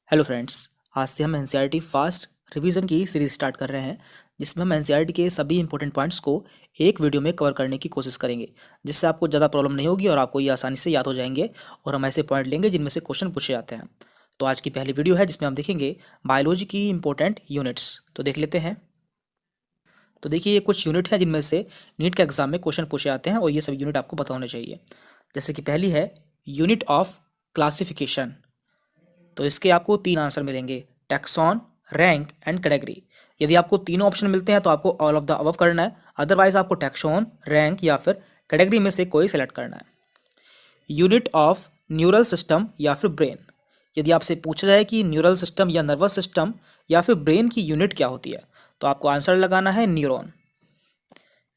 Hello friends. आज से हम एनसीईआरटी फास्ट रिवीजन की सीरीज स्टार्ट कर रहे हैं, जिसमें हम एनसीईआरटी के सभी इंपॉर्टेंट पॉइंट्स को एक वीडियो में कवर करने की कोशिश करेंगे, जिससे आपको ज़्यादा प्रॉब्लम नहीं होगी और आपको ये आसानी से याद हो जाएंगे। और हम ऐसे पॉइंट लेंगे जिनमें से क्वेश्चन पूछे जाते हैं। तो आज की पहली वीडियो है जिसमें हम देखेंगे बायोलॉजी की इंपॉर्टेंट यूनिट्स। तो देख लेते हैं। तो देखिए, ये कुछ यूनिट है जिनमें से नीट के एग्जाम में क्वेश्चन पूछे जाते हैं और ये सभी यूनिट आपको पता होने चाहिए। जैसे कि पहली है यूनिट ऑफ क्लासिफिकेशन। तो इसके आपको तीन आंसर मिलेंगे, टैक्सॉन, रैंक एंड कैटेगरी। यदि आपको तीनों ऑप्शन मिलते हैं तो आपको ऑल ऑफ द अबव करना है, अदरवाइज आपको टैक्सॉन, रैंक या फिर कैटेगरी में से कोई सेलेक्ट करना है। यूनिट ऑफ न्यूरल सिस्टम या फिर ब्रेन। यदि आपसे पूछा जाए कि न्यूरल सिस्टम या नर्वस सिस्टम या फिर ब्रेन की यूनिट क्या होती है, तो आपको आंसर लगाना है न्यूरॉन।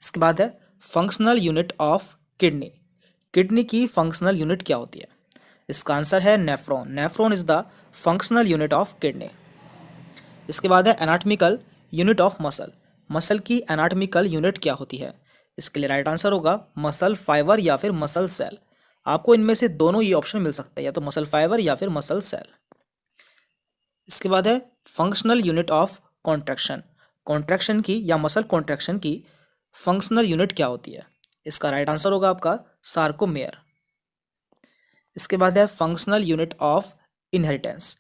इसके बाद है functional unit of kidney. Kidney की फंक्शनल यूनिट क्या होती है? इसका आंसर है nephron. Nephron is the functional unit of kidney. इसके बाद है anatomical unit of muscle. Muscle की एनाटॉमिकल यूनिट क्या होती है? इसके लिए राइट आंसर होगा मसल फाइबर या फिर मसल सेल। आपको इनमें से दोनों ही ऑप्शन मिल सकते हैं, या तो मसल फाइबर या फिर मसल सेल। इसके बाद है functional unit of contraction. Contraction की या मसल कॉन्ट्रैक्शन की फंक्शनल यूनिट क्या होती है? इसका राइट आंसर होगा आपका सार्कोमेयर। इसके बाद है functional unit of inheritance.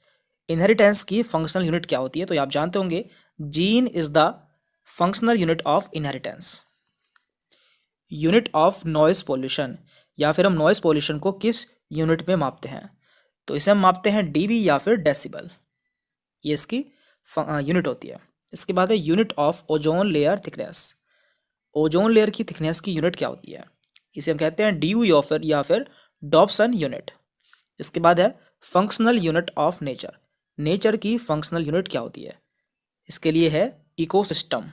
Inheritance की फंक्शनल यूनिट क्या होती है? तो ये आप जानते होंगे, gene is the functional unit of inheritance. Unit of noise pollution, या फिर हम नॉइस पॉल्यूशन को किस यूनिट में मापते हैं? तो इसे हम मापते हैं डीबी या फिर डेसिबल। ये इसकी यूनिट होती है। इसके बाद है unit of ozone layer thickness. Ozone layer की थिकनेस की यूनिट क्या होती है? इसे हम कहते हैं डीयू या फिर डॉप्सन यूनिट। इसके बाद है functional unit of nature. Nature की फंक्शनल यूनिट क्या होती है? इसके लिए है ecosystem.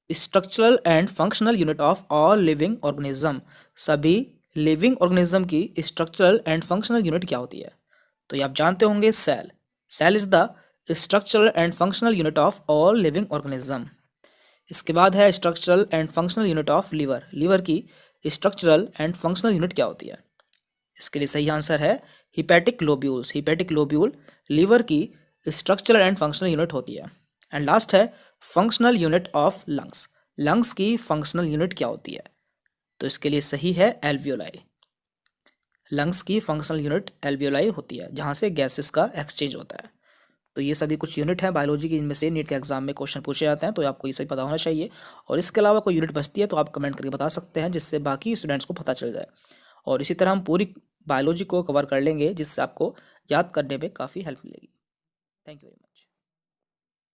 Structural and functional unit of all living organism. सभी लिविंग ऑर्गेनिज्म की स्ट्रक्चरल एंड फंक्शनल यूनिट क्या होती है? तो ये आप जानते होंगे, cell. Cell is the structural and functional unit of all living organism. इसके बाद है structural and functional unit of liver. Liver की स्ट्रक्चरल एंड फंक्शनल यूनिट क्या होती है? इसके लिए सही आंसर है hepatic lobules. Hepatic lobule liver की स्ट्रक्चरल एंड फंक्शनल यूनिट होती है। एंड लास्ट है functional unit of lungs. Lungs की फंक्शनल यूनिट क्या होती है? तो इसके लिए सही है एल्वियोलाई। लंग्स की फंक्शनल यूनिट एल्वियोलाई होती है, जहाँ से गैसेस का एक्सचेंज होता है। तो ये सभी कुछ यूनिट है बायोलॉजी की, इनमें से नीट के एग्जाम में क्वेश्चन पूछे जाते हैं, तो आपको ये सभी पता होना चाहिए। और इसके अलावा कोई यूनिट बचती है तो आप कमेंट करके बता सकते हैं, जिससे बाकी स्टूडेंट्स को पता चल जाए। और इसी तरह हम पूरी बायोलॉजी को कवर कर लेंगे, जिससे आपको याद करने में काफ़ी हेल्प मिलेगी। Thank you very much.